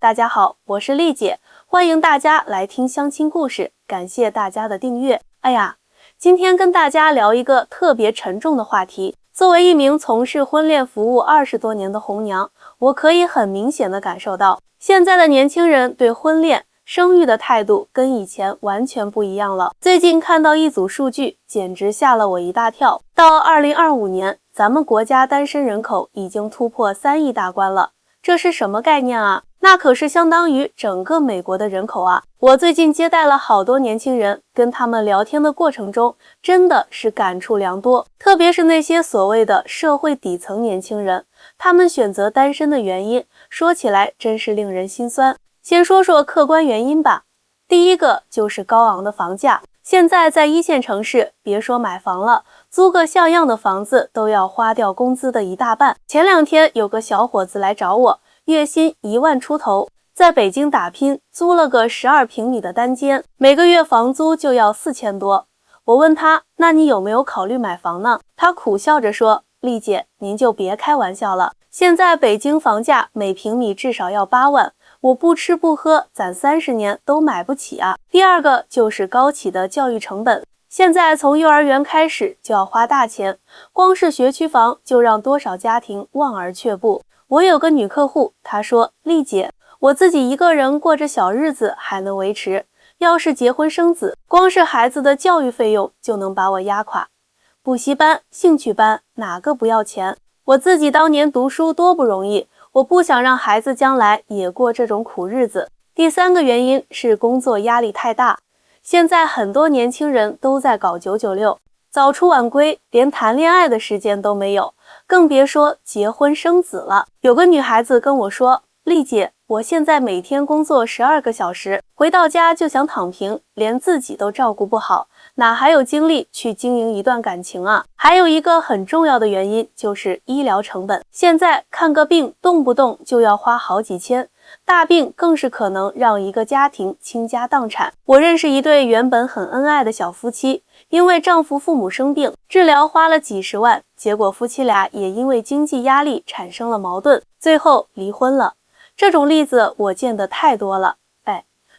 大家好，我是丽姐，欢迎大家来听相亲故事，感谢大家的订阅。今天跟大家聊一个特别沉重的话题。作为一名从事婚恋服务20多年的红娘，我可以很明显的感受到，现在的年轻人对婚恋、生育的态度跟以前完全不一样了。最近看到一组数据，简直吓了我一大跳。到2025年，咱们国家单身人口已经突破3亿大关了。这是什么概念啊？那可是相当于整个美国的人口啊！我最近接待了好多年轻人，跟他们聊天的过程中，真的是感触良多。特别是那些所谓的社会底层年轻人，他们选择单身的原因，说起来真是令人心酸。先说说客观原因吧。第一个就是高昂的房价。现在在1线城市，别说买房了，租个像样的房子都要花掉工资的一大半。前2天有个小伙子来找我，月薪1万出头，在北京打拼，租了个12平米的单间，每个月房租就要4000多。我问他，那你有没有考虑买房呢？他苦笑着说，丽姐，您就别开玩笑了，现在北京房价每平米至少要8万，我不吃不喝攒30年都买不起啊。第二个就是高企的教育成本，现在从幼儿园开始就要花大钱，光是学区房就让多少家庭望而却步。我有个女客户，她说，丽姐，我自己一个人过着小日子还能维持，要是结婚生子，光是孩子的教育费用就能把我压垮。补习班、兴趣班哪个不要钱？我自己当年读书多不容易，我不想让孩子将来也过这种苦日子。第3个原因是工作压力太大，现在很多年轻人都在搞996，早出晚归，连谈恋爱的时间都没有，更别说结婚生子了。有个女孩子跟我说，丽姐，我现在每天工作12个小时，回到家就想躺平，连自己都照顾不好，哪还有精力去经营一段感情啊？还有一个很重要的原因就是医疗成本，现在看个病动不动就要花好几千，大病更是可能让一个家庭倾家荡产。我认识一对原本很恩爱的小夫妻，因为丈夫父母生病，治疗花了几十万，结果夫妻俩也因为经济压力产生了矛盾，最后离婚了。这种例子我见得太多了。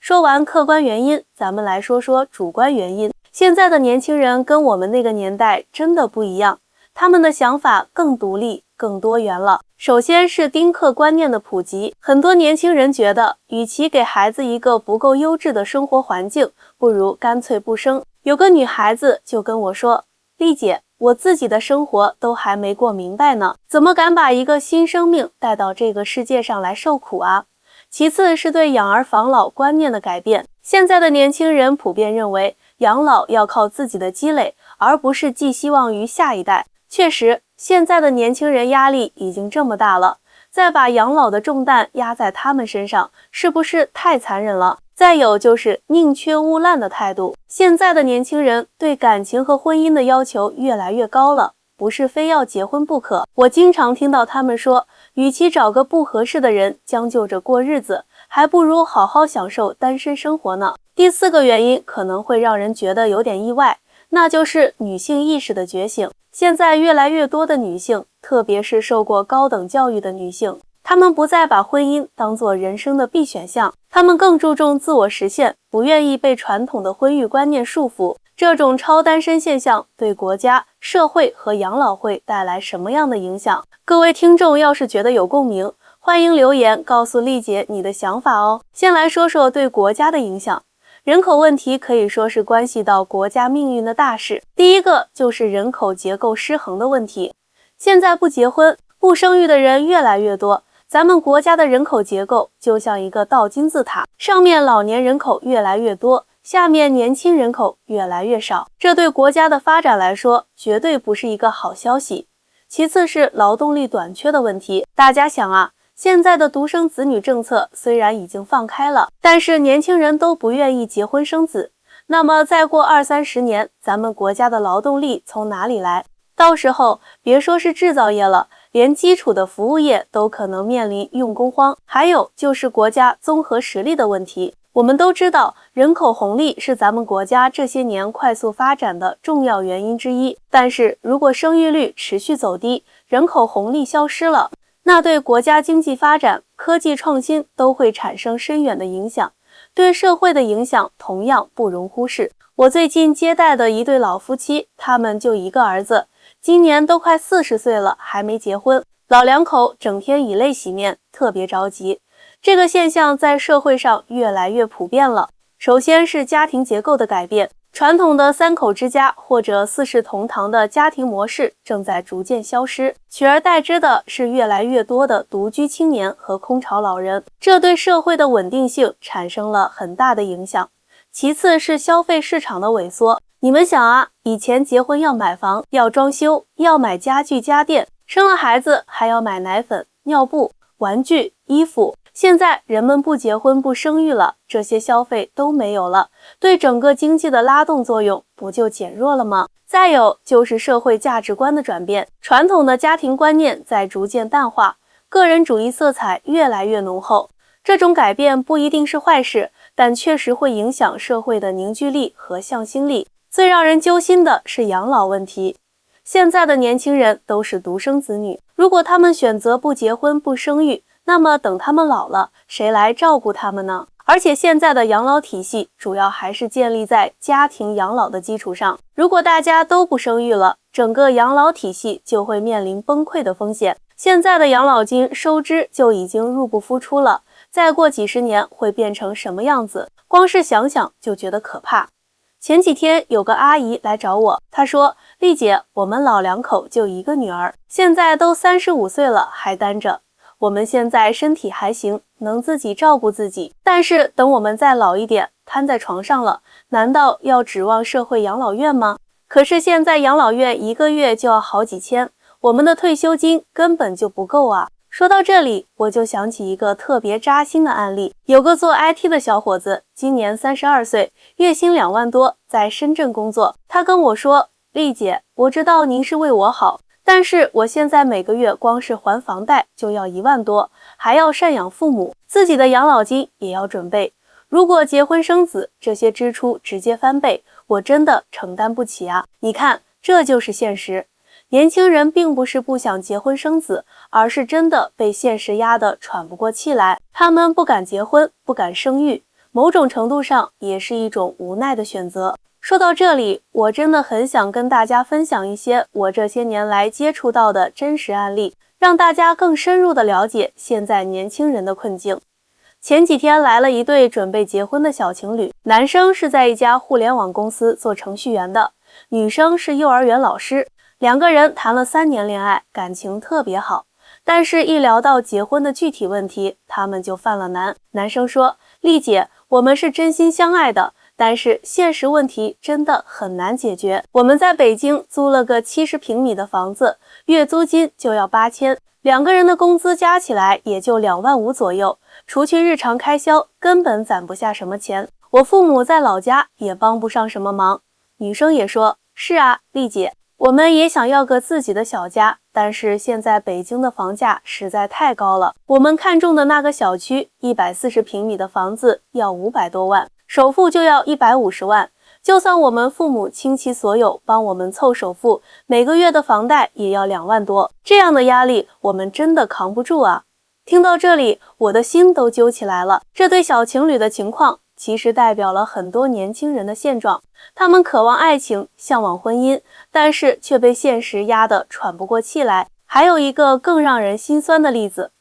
说完客观原因，咱们来说说主观原因。现在的年轻人跟我们那个年代真的不一样，他们的想法更独立、更多元了。首先是丁克观念的普及，很多年轻人觉得，与其给孩子一个不够优质的生活环境，不如干脆不生。有个女孩子就跟我说，丽姐，我自己的生活都还没过明白呢，怎么敢把一个新生命带到这个世界上来受苦啊？其次是对养儿防老观念的改变，现在的年轻人普遍认为养老要靠自己的积累，而不是寄希望于下一代。确实，现在的年轻人压力已经这么大了，再把养老的重担压在他们身上，是不是太残忍了？再有就是宁缺毋滥的态度，现在的年轻人对感情和婚姻的要求越来越高了，不是非要结婚不可。我经常听到他们说，与其找个不合适的人将就着过日子，还不如好好享受单身生活呢。第4个原因可能会让人觉得有点意外，那就是女性意识的觉醒。现在越来越多的女性，特别是受过高等教育的女性，她们不再把婚姻当作人生的必选项，她们更注重自我实现，不愿意被传统的婚育观念束缚。这种超单身现象对国家、社会和养老会带来什么样的影响？各位听众要是觉得有共鸣，欢迎留言告诉丽姐你的想法哦。先来说说对国家的影响。人口问题可以说是关系到国家命运的大事。第一个就是人口结构失衡的问题。现在不结婚、不生育的人越来越多，咱们国家的人口结构就像一个倒金字塔，上面老年人口越来越多，下面年轻人口越来越少，这对国家的发展来说绝对不是一个好消息。其次是劳动力短缺的问题。大家想啊，现在的独生子女政策虽然已经放开了，但是年轻人都不愿意结婚生子，那么再过20-30年，咱们国家的劳动力从哪里来？到时候别说是制造业了，连基础的服务业都可能面临用工荒。还有就是国家综合实力的问题。我们都知道，人口红利是咱们国家这些年快速发展的重要原因之一。但是如果生育率持续走低，人口红利消失了，那对国家经济发展、科技创新都会产生深远的影响，对社会的影响同样不容忽视。我最近接待的一对老夫妻，他们就一个儿子，今年都快40岁了，还没结婚。老两口整天以泪洗面，特别着急。这个现象在社会上越来越普遍了。首先是家庭结构的改变，传统的3口之家或者4世同堂的家庭模式正在逐渐消失，取而代之的是越来越多的独居青年和空巢老人，这对社会的稳定性产生了很大的影响。其次是消费市场的萎缩。你们想啊，以前结婚要买房，要装修，要买家具家电，生了孩子还要买奶粉、尿布、玩具、衣服。现在人们不结婚不生育了，这些消费都没有了，对整个经济的拉动作用不就减弱了吗？再有就是社会价值观的转变，传统的家庭观念在逐渐淡化，个人主义色彩越来越浓厚。这种改变不一定是坏事，但确实会影响社会的凝聚力和向心力。最让人揪心的是养老问题。现在的年轻人都是独生子女，如果他们选择不结婚不生育，那么等他们老了，谁来照顾他们呢？而且现在的养老体系主要还是建立在家庭养老的基础上，如果大家都不生育了，整个养老体系就会面临崩溃的风险。现在的养老金收支就已经入不敷出了，再过几十年会变成什么样子，光是想想就觉得可怕。前几天有个阿姨来找我，她说：“丽姐，我们老两口就一个女儿，现在都35岁了还单着。我们现在身体还行，能自己照顾自己，但是等我们再老一点，瘫在床上了，难道要指望社会养老院吗？可是现在养老院1个月就要好几千，我们的退休金根本就不够啊。”说到这里，我就想起一个特别扎心的案例。有个做 IT 的小伙子，今年32岁，月薪2万多，在深圳工作。他跟我说：“丽姐，我知道您是为我好，但是我现在每个月光是还房贷就要1万多，还要赡养父母，自己的养老金也要准备。如果结婚生子，这些支出直接翻倍，我真的承担不起啊！你看，这就是现实。”年轻人并不是不想结婚生子，而是真的被现实压得喘不过气来。他们不敢结婚，不敢生育，某种程度上也是一种无奈的选择。说到这里，我真的很想跟大家分享一些我这些年来接触到的真实案例，让大家更深入地了解现在年轻人的困境。前几天来了一对准备结婚的小情侣，男生是在一家互联网公司做程序员的，女生是幼儿园老师。2个人谈了3年恋爱，感情特别好，但是一聊到结婚的具体问题，他们就犯了难。男生说：“丽姐，我们是真心相爱的，但是现实问题真的很难解决。我们在北京租了个70平米的房子，月租金就要8000，2个人的工资加起来也就2万5左右，除去日常开销，根本攒不下什么钱。我父母在老家也帮不上什么忙。”女生也说：“是啊，丽姐，我们也想要个自己的小家，但是现在北京的房价实在太高了。我们看中的那个小区140平米的房子要500多万，首付就要150万。就算我们父母倾其所有帮我们凑首付，每个月的房贷也要2万多。这样的压力我们真的扛不住啊！”听到这里，我的心都揪起来了。这对小情侣的情况其实代表了很多年轻人的现状，他们渴望爱情，向往婚姻，但是却被现实压得喘不过气来。还有一个更让人心酸的例子，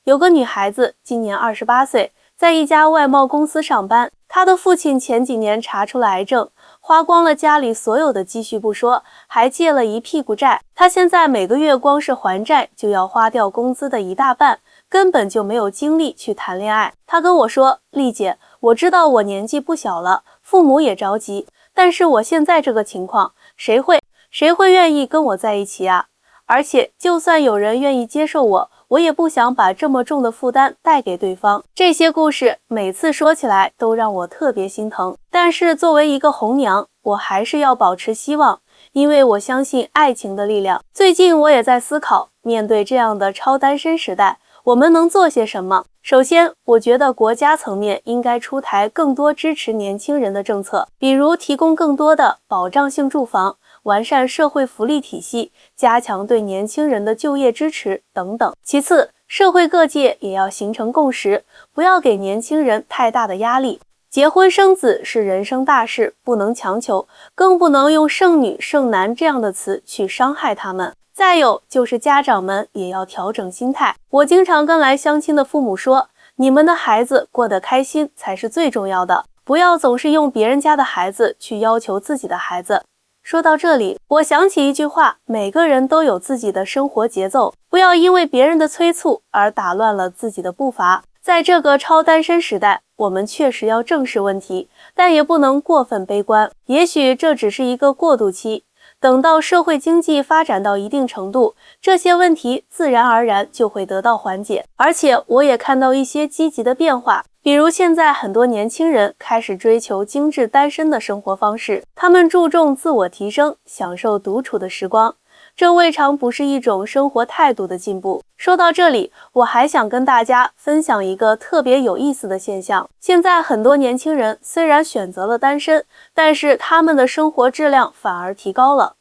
有个女孩子今年28岁，在一家外贸公司上班，她的父亲前几年查出了癌症，花光了家里所有的积蓄不说，还借了一屁股债。她现在每个月光是还债就要花掉工资的1大半，根本就没有精力去谈恋爱。她跟我说：“丽姐，我知道我年纪不小了，父母也着急，但是我现在这个情况，谁会愿意跟我在一起啊？而且就算有人愿意接受我，我也不想把这么重的负担带给对方。”这些故事每次说起来都让我特别心疼，但是作为一个红娘，我还是要保持希望，因为我相信爱情的力量。最近我也在思考，面对这样的超单身时代，我们能做些什么？首先，我觉得国家层面应该出台更多支持年轻人的政策，比如提供更多的保障性住房，完善社会福利体系，加强对年轻人的就业支持等等。其次，社会各界也要形成共识，不要给年轻人太大的压力。结婚生子是人生大事，不能强求，更不能用剩女、剩男这样的词去伤害他们。再有就是家长们也要调整心态。我经常跟来相亲的父母说，你们的孩子过得开心才是最重要的，不要总是用别人家的孩子去要求自己的孩子。说到这里，我想起一句话，每个人都有自己的生活节奏，不要因为别人的催促而打乱了自己的步伐。在这个超单身时代，我们确实要正视问题，但也不能过分悲观。也许这只是一个过渡期，等到社会经济发展到一定程度，这些问题自然而然就会得到缓解。而且我也看到一些积极的变化，比如现在很多年轻人开始追求精致单身的生活方式，他们注重自我提升，享受独处的时光，这未尝不是一种生活态度的进步。说到这里，我还想跟大家分享一个特别有意思的现象。现在很多年轻人虽然选择了单身，但是他们的生活质量反而提高了。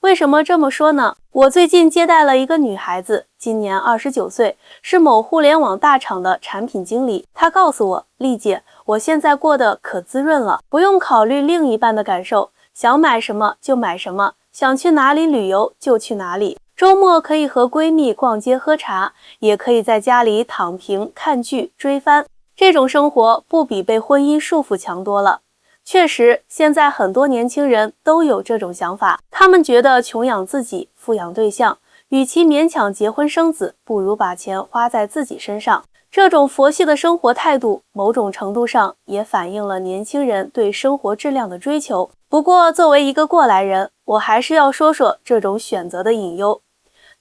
为什么这么说呢？我最近接待了一个女孩子，今年29岁，是某互联网大厂的产品经理。她告诉我，丽姐，我现在过得可滋润了，不用考虑另一半的感受，想买什么就买什么，想去哪里旅游就去哪里。周末可以和闺蜜逛街喝茶，也可以在家里躺平看剧追番。这种生活不比被婚姻束缚强多了。确实，现在很多年轻人都有这种想法，他们觉得穷养自己，富养对象，与其勉强结婚生子，不如把钱花在自己身上。这种佛系的生活态度，某种程度上也反映了年轻人对生活质量的追求。不过，作为一个过来人，我还是要说说这种选择的隐忧。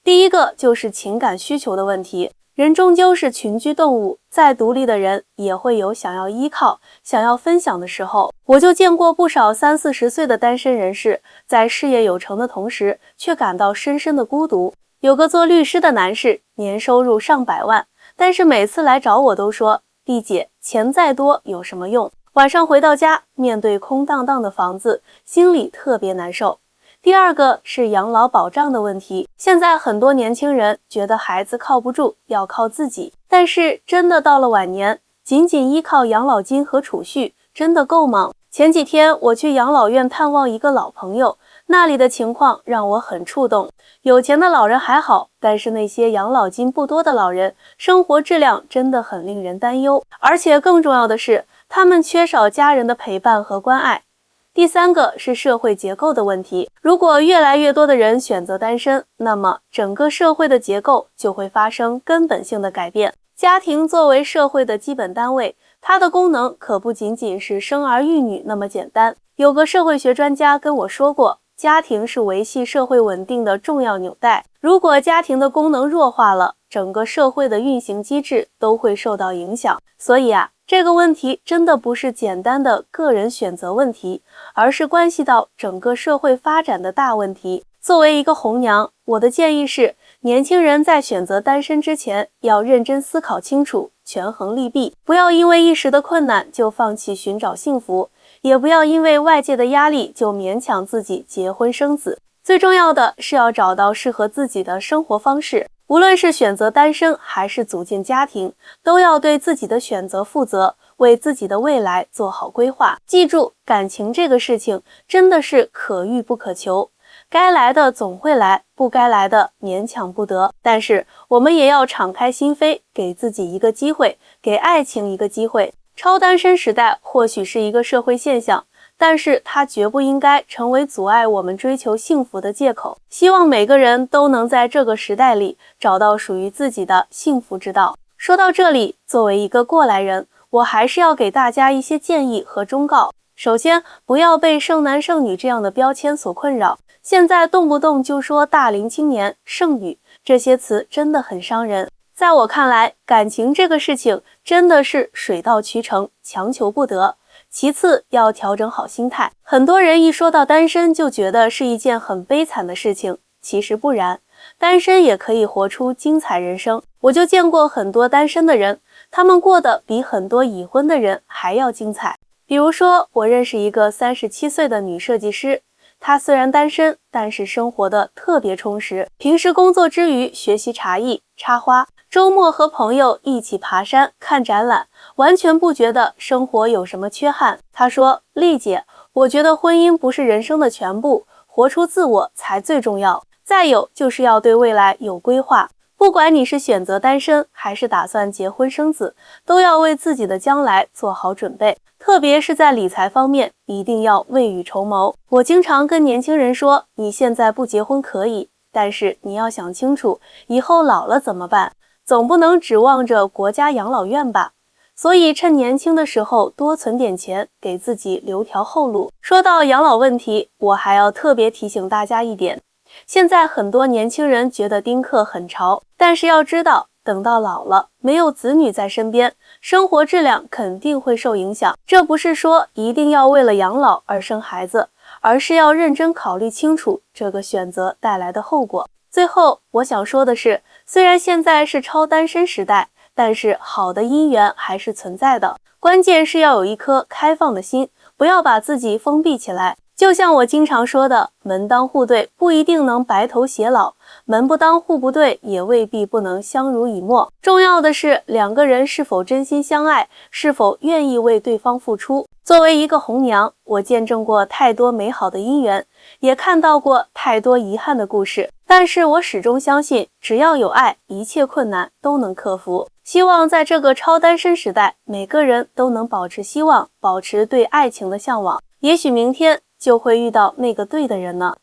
第一个就是情感需求的问题。人终究是群居动物，再独立的人也会有想要依靠、想要分享的时候。我就见过不少30、40岁的单身人士，在事业有成的同时，却感到深深的孤独。有个做律师的男士，年收入上百万，但是每次来找我都说，丽姐，钱再多有什么用？晚上回到家，面对空荡荡的房子，心里特别难受。第二个是养老保障的问题。现在很多年轻人觉得孩子靠不住，要靠自己，但是真的到了晚年，仅仅依靠养老金和储蓄，真的够吗？前几天我去养老院探望一个老朋友，那里的情况让我很触动。有钱的老人还好，但是那些养老金不多的老人，生活质量真的很令人担忧。而且更重要的是，他们缺少家人的陪伴和关爱。第三个是社会结构的问题。如果越来越多的人选择单身，那么整个社会的结构就会发生根本性的改变。家庭作为社会的基本单位，它的功能可不仅仅是生儿育女那么简单。有个社会学专家跟我说过，家庭是维系社会稳定的重要纽带。如果家庭的功能弱化了，整个社会的运行机制都会受到影响。所以这个问题真的不是简单的个人选择问题，而是关系到整个社会发展的大问题。作为一个红娘，我的建议是，年轻人在选择单身之前，要认真思考清楚，权衡利弊，不要因为一时的困难就放弃寻找幸福，也不要因为外界的压力就勉强自己结婚生子。最重要的是要找到适合自己的生活方式。无论是选择单身还是组建家庭，都要对自己的选择负责，为自己的未来做好规划。记住，感情这个事情真的是可遇不可求，该来的总会来，不该来的勉强不得。但是我们也要敞开心扉，给自己一个机会，给爱情一个机会。超单身时代或许是一个社会现象，但是它绝不应该成为阻碍我们追求幸福的借口。希望每个人都能在这个时代里找到属于自己的幸福之道。说到这里，作为一个过来人，我还是要给大家一些建议和忠告。首先，不要被剩男剩女这样的标签所困扰。现在动不动就说大龄青年、剩女，这些词真的很伤人。在我看来，感情这个事情真的是水到渠成，强求不得。其次，要调整好心态。很多人一说到单身就觉得是一件很悲惨的事情，其实不然，单身也可以活出精彩人生。我就见过很多单身的人，他们过得比很多已婚的人还要精彩。比如说，我认识一个37岁的女设计师，她虽然单身，但是生活的特别充实。平时工作之余学习茶艺、插花，周末和朋友一起爬山、看展览，完全不觉得生活有什么缺憾。他说：“丽姐，我觉得婚姻不是人生的全部，活出自我才最重要。再有就是要对未来有规划。不管你是选择单身，还是打算结婚生子，都要为自己的将来做好准备。特别是在理财方面，一定要未雨绸缪。我经常跟年轻人说，你现在不结婚可以，但是你要想清楚，以后老了怎么办？总不能指望着国家养老院吧？所以趁年轻的时候多存点钱，给自己留条后路。说到养老问题，我还要特别提醒大家一点。现在很多年轻人觉得丁克很潮，但是要知道，等到老了，没有子女在身边，生活质量肯定会受影响。这不是说一定要为了养老而生孩子，而是要认真考虑清楚这个选择带来的后果。最后，我想说的是，虽然现在是超单身时代，但是好的姻缘还是存在的。关键是要有一颗开放的心，不要把自己封闭起来。就像我经常说的，门当户对不一定能白头偕老，门不当户不对也未必不能相濡以沫。重要的是两个人是否真心相爱，是否愿意为对方付出。作为一个红娘，我见证过太多美好的姻缘，也看到过太多遗憾的故事，但是我始终相信，只要有爱，一切困难都能克服。希望在这个超单身时代，每个人都能保持希望，保持对爱情的向往。也许明天就会遇到那个对的人呢。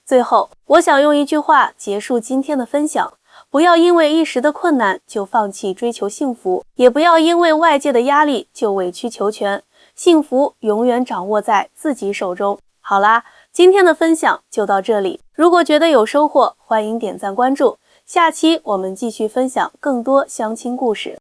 最后，我想用一句话结束今天的分享：不要因为一时的困难就放弃追求幸福，也不要因为外界的压力就委曲求全。幸福永远掌握在自己手中。好啦，今天的分享就到这里。如果觉得有收获，欢迎点赞关注。下期我们继续分享更多相亲故事。